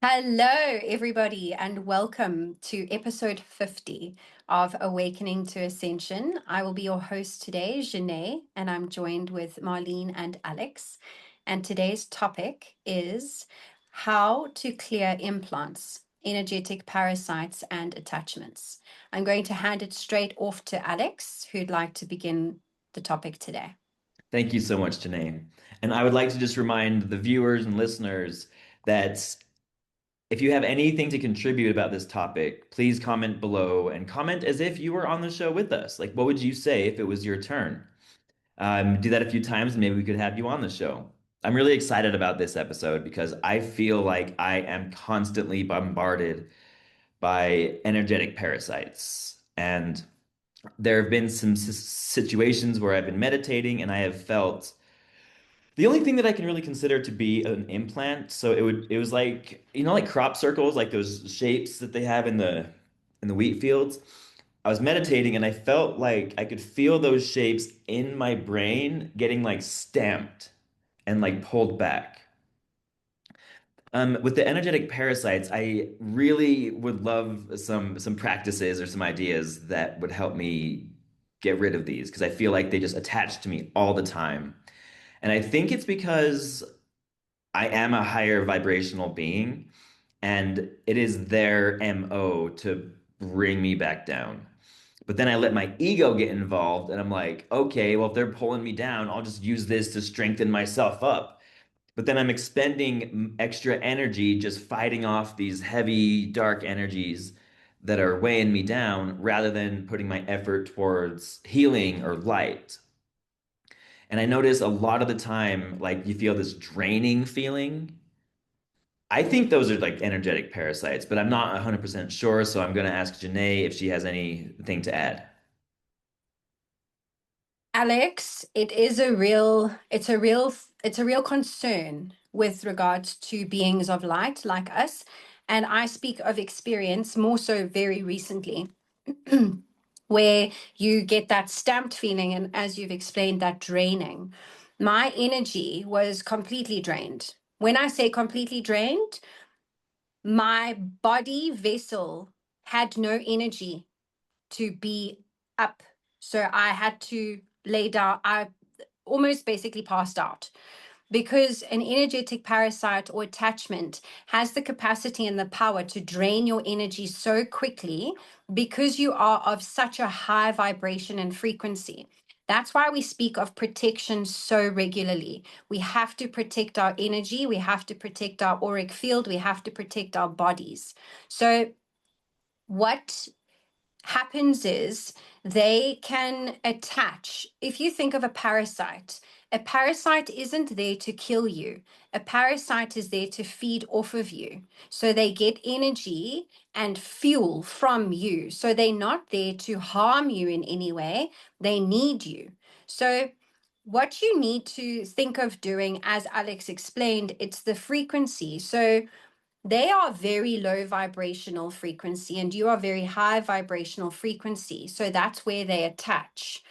Hello, everybody, and welcome to episode 50 of Awakening to Ascension. I will be your host today, Janae, and I'm joined with Marlene and Alex. And today's topic is how to clear implants, energetic parasites, and attachments. I'm going to hand it straight off to Alex, who'd like to begin the topic today. Thank you so much, Janae. And I would like to just remind the viewers and listeners that if you have anything to contribute about this topic, please comment below and comment as if you were on the show with us. Like, what would you say if it was your turn? Do that a few times, and maybe we could have you on the show. I'm really excited about this episode because I feel like I am constantly bombarded by energetic parasites. And there have been some situations where I've been meditating and I have felt the only thing that I can really consider to be an implant, so it was like like crop circles, like those shapes that they have in the wheat fields. I was meditating and I felt like I could feel those shapes in my brain getting like stamped and like pulled back. With the energetic parasites, I really would love some practices or some ideas that would help me get rid of these because I feel like they just attach to me all the time. And I think it's because I am a higher vibrational being, and it is their MO to bring me back down. But then I let my ego get involved, and I'm like, okay, well, if they're pulling me down, I'll just use this to strengthen myself up. But then I'm expending extra energy just fighting off these heavy, dark energies that are weighing me down rather than putting my effort towards healing or light. And I notice a lot of the time, like you feel this draining feeling. I think those are like energetic parasites, but I'm not 100% sure. So I'm going to ask Janae if she has anything to add. Alex, it's a real concern with regards to beings of light like us. And I speak of experience more so very recently, where you get that stamped feeling, and as you've explained, that draining. My energy was completely drained. When I say completely drained, my body vessel had no energy to be up. So I had to lay down. I almost basically passed out because an energetic parasite or attachment has the capacity and the power to drain your energy so quickly because you are of such a high vibration and frequency. That's why we speak of protection so regularly. We have to protect our energy, we have to protect our auric field, we have to protect our bodies. So, what happens is they can attach. If you think of a parasite isn't there to kill you. A parasite is there to feed off of you. So they get energy and fuel from you. So they're not there to harm you in any way. They need you. So what you need to think of doing, as Alex explained, it's the frequency. So they are very low vibrational frequency and you are very high vibrational frequency. So that's where they attach.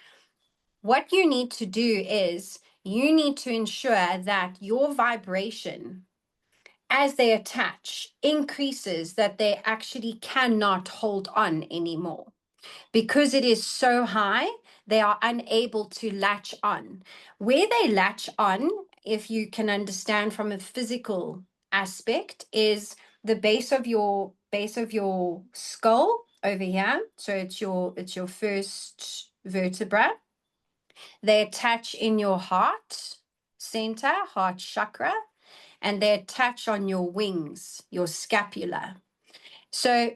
What you need to do is you need to ensure that your vibration as they attach increases, that they actually cannot hold on anymore. Because it is so high, they are unable to latch on. Where they latch on, if you can understand from a physical aspect, is the base of your skull over here. So it's your first vertebra. They attach in your heart center, heart chakra, and they attach on your wings, your scapula. So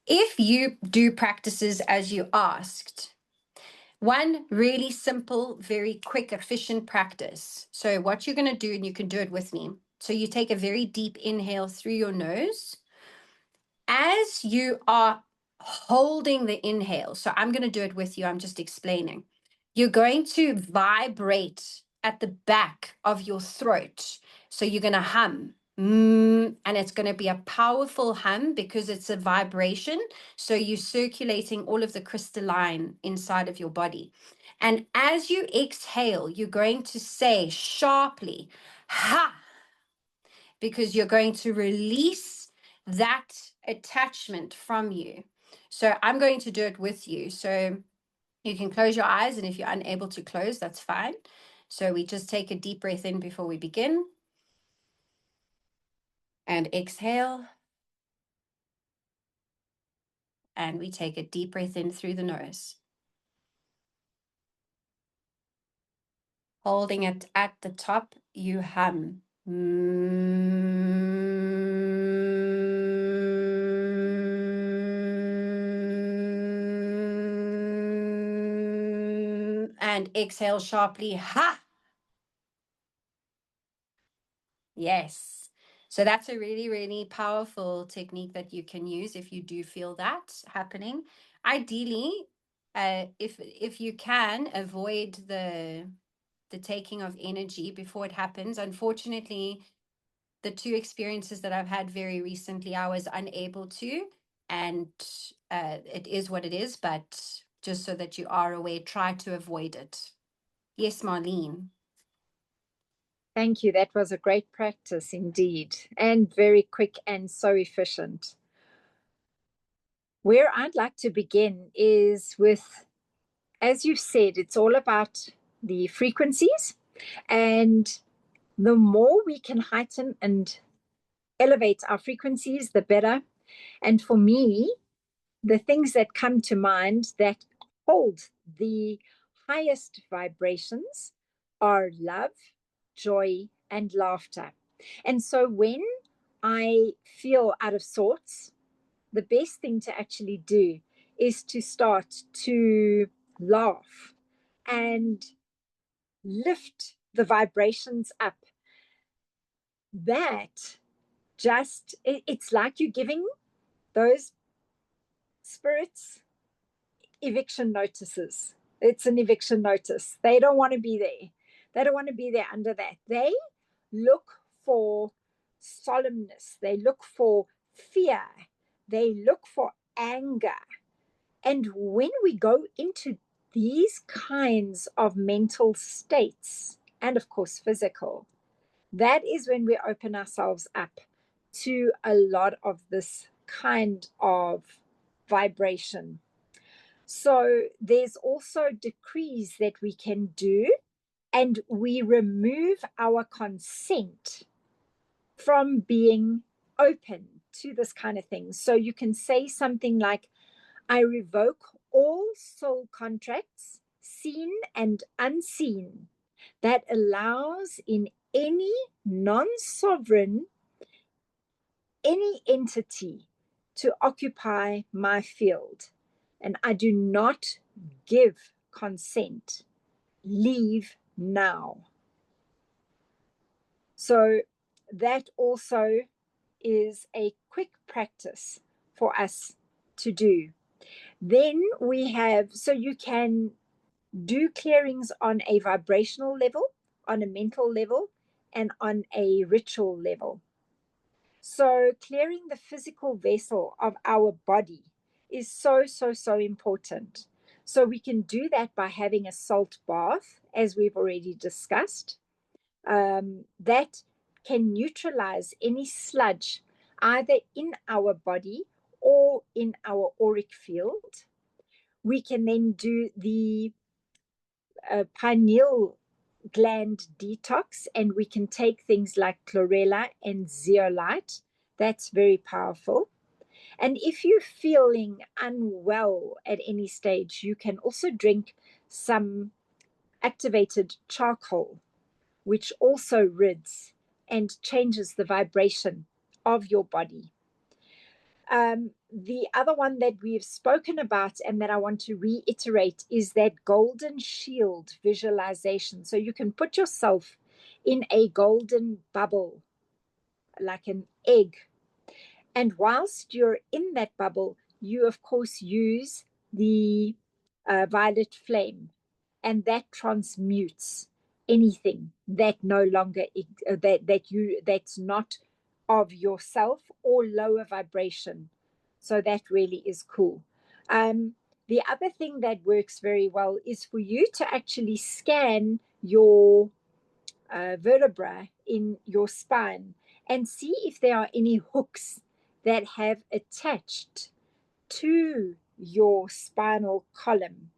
if you do practices as you asked, one really simple, very quick, efficient practice. So, what you're going to do, and you can do it with me. So, you take a very deep inhale through your nose as you are holding the inhale. So, I'm going to do it with you. I'm just explaining. You're going to vibrate at the back of your throat. So, you're going to hum. And it's going to be a powerful hum because it's a vibration. So you're circulating all of the crystalline inside of your body. And as you exhale, you're going to say sharply, ha. because you're going to release that attachment from you. So I'm going to do it with you. So you can close your eyes, and if you're unable to close, that's fine. So we just take a deep breath in before we begin. And exhale. And we take a deep breath in through the nose. Holding it at the top, you hum. And exhale sharply. Ha! Yes. So that's a really, really powerful technique that you can use if you do feel that happening. Ideally, if you can avoid the taking of energy before it happens. Unfortunately, the two experiences that I've had very recently, I was unable to, and it is what it is. But just so that you are aware, try to avoid it. Yes, Marlene. Thank you. That was a great practice indeed, and very quick and so efficient. Where I'd like to begin is with, as you've said, it's all about the frequencies, and the more we can heighten and elevate our frequencies, the better. And for me, the things that come to mind that hold the highest vibrations are love, joy, and laughter. And so when I feel out of sorts, the best thing to actually do is to start to laugh and lift the vibrations up. That just, it's like you're giving those spirits eviction notices. It's an eviction notice. They don't want to be there. They don't want to be there under that. They look for solemnness. They look for fear. They look for anger. And when we go into these kinds of mental states, and of course physical, that is when we open ourselves up to a lot of this kind of vibration. So there's also decrees that we can do, and we remove our consent from being open to this kind of thing. So you can say something like, I revoke all soul contracts, seen and unseen, that allows in any non-sovereign, any entity to occupy my field. And I do not give consent. Leave now. So that also is a quick practice for us to do. Then we have, so you can do clearings on a vibrational level, on a mental level, and on a ritual level. So clearing the physical vessel of our body is so, so, so important. So we can do that by having a salt bath, as we've already discussed. That can neutralize any sludge, either in our body or in our auric field. We can then do the pineal gland detox, and we can take things like chlorella and zeolite. That's very powerful. And if you're feeling unwell at any stage, you can also drink some activated charcoal, which also rids and changes the vibration of your body. The other one that we've spoken about and that I want to reiterate is that golden shield visualization. So you can put yourself in a golden bubble, like an egg. And whilst you're in that bubble, you, of course, use the violet flame, and that transmutes anything that no longer that's not of yourself or lower vibration. So that really is cool. The other thing that works very well is for you to actually scan your vertebra in your spine and see if there are any hooks that have attached to your spinal column.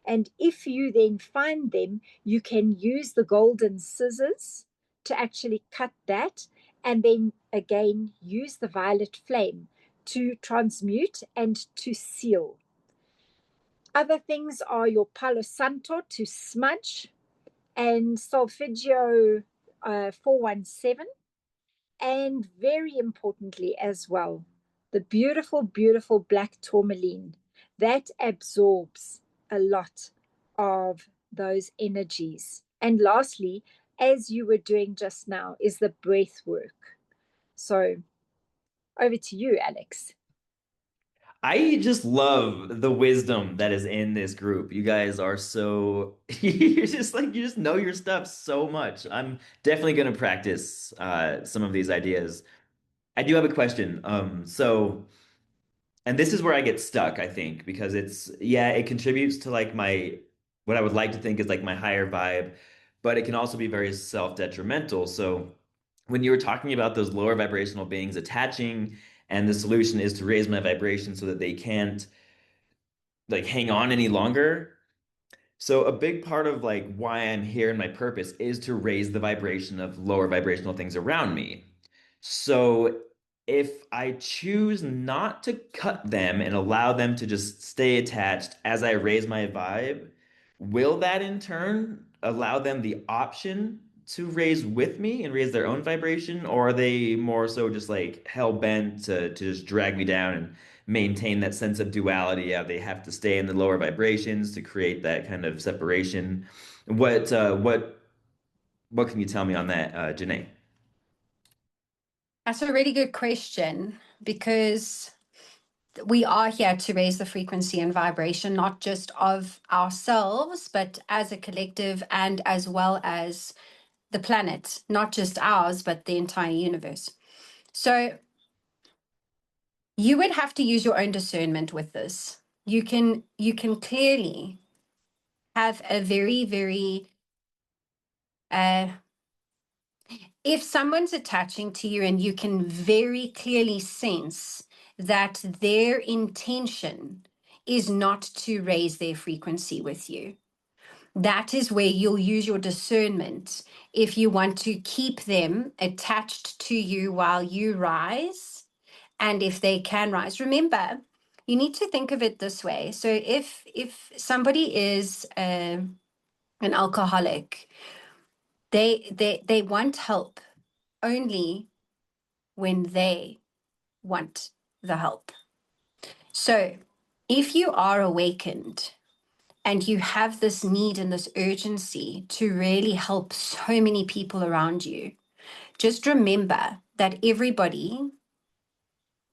And if you then find them, you can use the golden scissors to actually cut that, and then again use the violet flame to transmute and to seal. Other things are your Palo Santo to smudge, and Solfeggio 417, and very importantly as well, the beautiful, beautiful black tourmaline that absorbs a lot of those energies. And lastly, as you were doing just now, is the breath work. So over to you, Alex. I just love the wisdom that is in this group. You guys are so you're just like you just know your stuff so much. I'm definitely going to practice some of these ideas. I do have a question. And this is where I get stuck, I think, because yeah, it contributes to like my what I would like to think is like my higher vibe, but it can also be very self-detrimental. So when you were talking about those lower vibrational beings attaching, and the solution is to raise my vibration so that they can't like hang on any longer. So a big part of like why I'm here and my purpose is to raise the vibration of lower vibrational things around me. So if I choose not to cut them and allow them to just stay attached as I raise my vibe, will that in turn allow them the option to raise with me and raise their own vibration? Or are they more so just like hell bent to just drag me down and maintain that sense of duality? Yeah, they have to stay in the lower vibrations to create that kind of separation. What can you tell me on that, Janae? That's a really good question, because we are here to raise the frequency and vibration, not just of ourselves, but as a collective and as well as the planet, not just ours, but the entire universe. So you would have to use your own discernment with this. You can clearly have a very, very if someone's attaching to you and you can very clearly sense that their intention is not to raise their frequency with you, that is where you'll use your discernment if you want to keep them attached to you while you rise, and if they can rise. Remember, you need to think of it this way. So if somebody is an alcoholic, they want help only when they want the help. So if you are awakened and you have this need and this urgency to really help so many people around you, just remember that everybody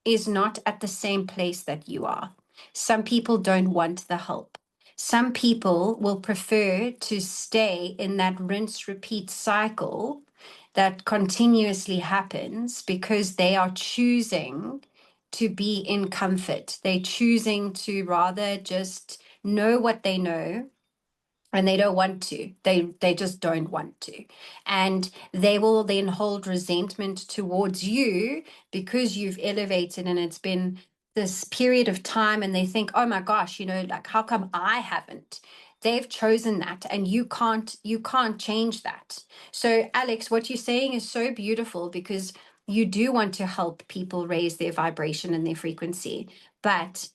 is not at the same place that you are. Some people don't want the help. Some people will prefer to stay in that rinse repeat cycle that continuously happens because they are choosing to be in comfort. They're choosing to rather just know what they know, and they don't want to. They just don't want to. And they will then hold resentment towards you because you've elevated and it's been this period of time, and they think, oh my gosh, like, how come I haven't? They've chosen that, and you can't change that. So Alex, what you're saying is so beautiful, because you do want to help people raise their vibration and their frequency, but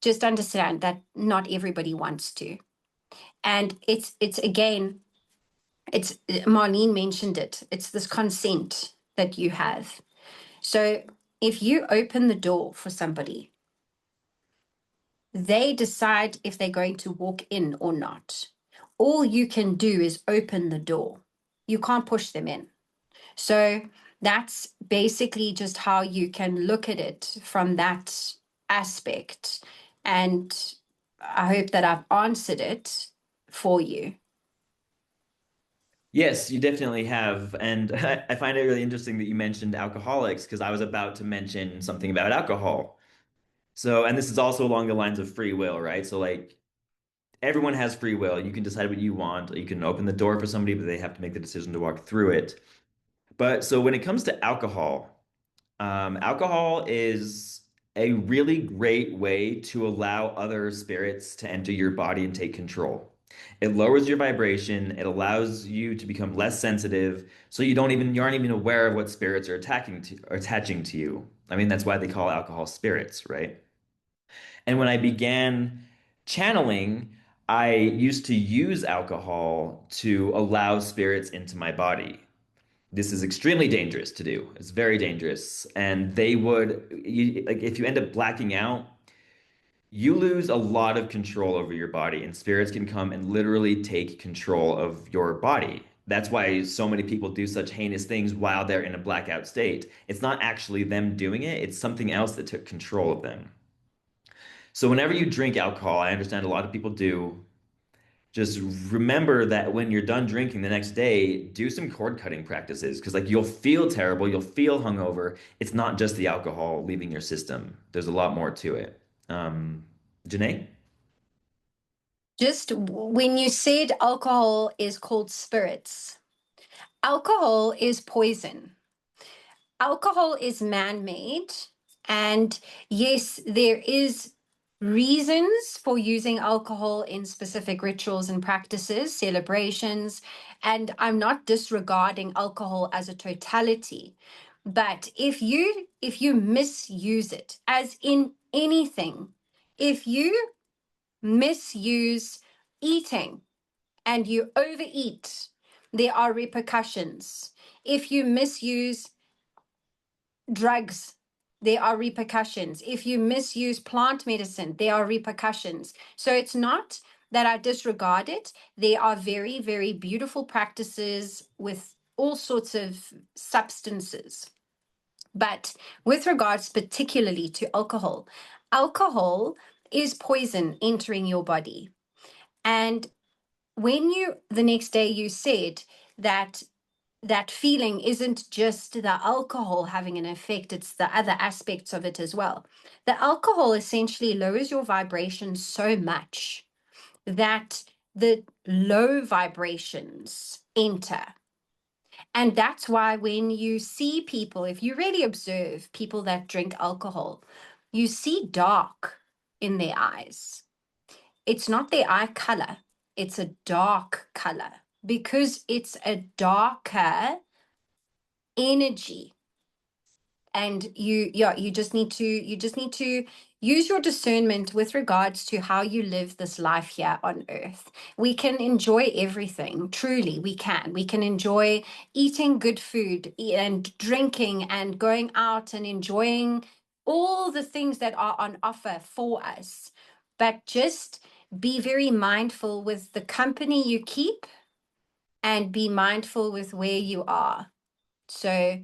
just understand that not everybody wants to. And it's again, it's Marlene mentioned it, it's this consent that you have. So if you open the door for somebody, they decide if they're going to walk in or not. All you can do is open the door. You can't push them in. So that's basically just how you can look at it from that aspect. And I hope that I've answered it for you. Yes, you definitely have. And I find it really interesting that you mentioned alcoholics because I was about to mention something about alcohol. So, and this is also along the lines of free will, right? So, like, everyone has free will. You can decide what you want. You can open the door for somebody, but they have to make the decision to walk through it. But so when it comes to alcohol, alcohol is a really great way to allow other spirits to enter your body and take control. It lowers your vibration. It allows you to become less sensitive, so you aren't even aware of what spirits are attaching to you. I mean, that's why they call alcohol spirits, right? And when I began channeling, I used to use alcohol to allow spirits into my body. This is extremely dangerous to do. It's very dangerous. And like, if you end up blacking out, you lose a lot of control over your body, and spirits can come and literally take control of your body. That's why so many people do such heinous things while they're in a blackout state. It's not actually them doing it, it's something else that took control of them. So, whenever you drink alcohol, I understand a lot of people do, just remember that when you're done drinking the next day, do some cord cutting practices because, like, you'll feel terrible, you'll feel hungover. It's not just the alcohol leaving your system, there's a lot more to it. Janae? Just when you said alcohol is called spirits, alcohol is poison. Alcohol is man-made, and yes, there is reasons for using alcohol in specific rituals and practices, celebrations, and I'm not disregarding alcohol as a totality. But if you misuse it, as in anything, if you misuse eating and you overeat, there are repercussions. If you misuse drugs, there are repercussions. If you misuse plant medicine, there are repercussions. So it's not that I disregard it. There are very, very beautiful practices with all sorts of substances. But with regards particularly to alcohol, alcohol is poison entering your body. And when the next day you said that that feeling isn't just the alcohol having an effect, it's the other aspects of it as well. The alcohol essentially lowers your vibration so much that the low vibrations enter. And that's why when you see people, if you really observe people that drink alcohol, you see dark in their eyes. It's not their eye color, it's a dark color because it's a darker energy. And you just need to use your discernment with regards to how you live this life here on earth. We can enjoy everything, truly we can enjoy eating good food and drinking and going out and enjoying all the things that are on offer for us, but just be very mindful with the company you keep and be mindful with where you are. So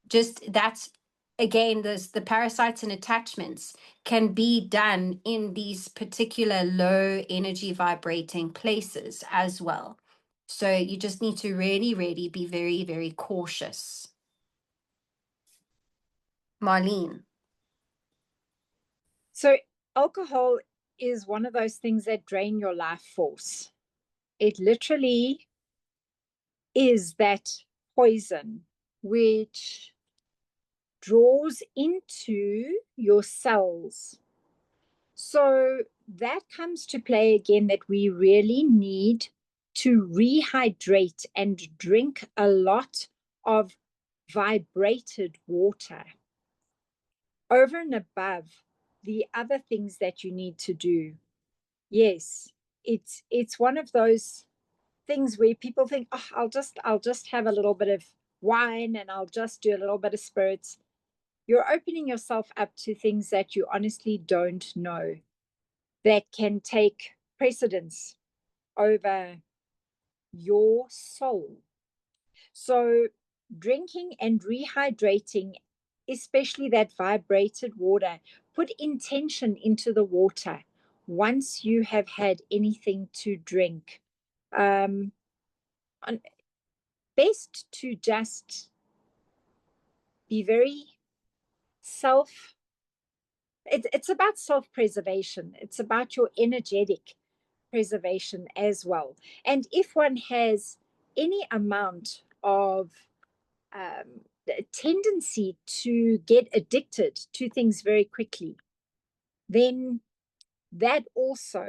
just that's again, the parasites and attachments can be done in these particular low energy vibrating places as well. So you just need to really, really be very, very cautious. Marlene. So alcohol is one of those things that drain your life force. It literally is that poison which draws into your cells. So that comes to play again that we really need to rehydrate and drink a lot of vibrated water over and above the other things that you need to do. Yes, it's one of those things where people think, oh, I'll just have a little bit of wine and I'll just do a little bit of spirits. You're opening yourself up to things that you honestly don't know that can take precedence over your soul. So drinking and rehydrating, especially that vibrated water, put intention into the water once you have had anything to drink. Best to just be very it's about self-preservation. It's about your energetic preservation as well. And if one has any amount of tendency to get addicted to things very quickly, then that also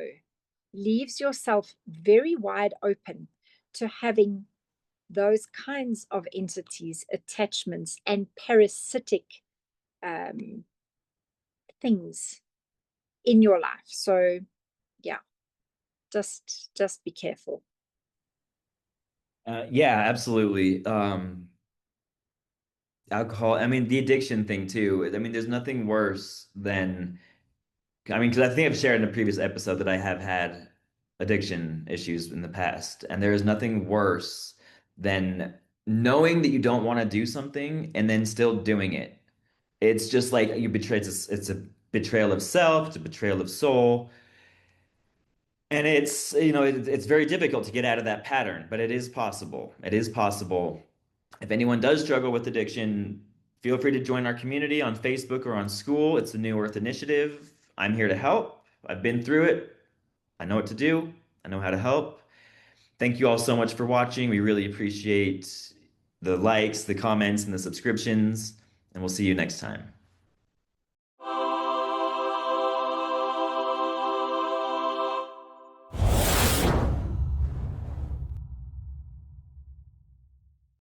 leaves yourself very wide open to having those kinds of entities, attachments, and parasitic things in your life. So yeah, just be careful. Yeah, absolutely. Alcohol, I mean, the addiction thing too. I mean, there's nothing worse than, I mean, because I think I've shared in a previous episode that I have had addiction issues in the past, and there is nothing worse than knowing that you don't want to do something and then still doing it. It's just like you betray, it's a betrayal of self, it's a betrayal of soul. And it's, it's very difficult to get out of that pattern, but it is possible. It is possible. If anyone does struggle with addiction, feel free to join our community on Facebook or on School. It's the New Earth Initiative. I'm here to help. I've been through it. I know what to do. I know how to help. Thank you all so much for watching. We really appreciate the likes, the comments, and the subscriptions, and we'll see you next time.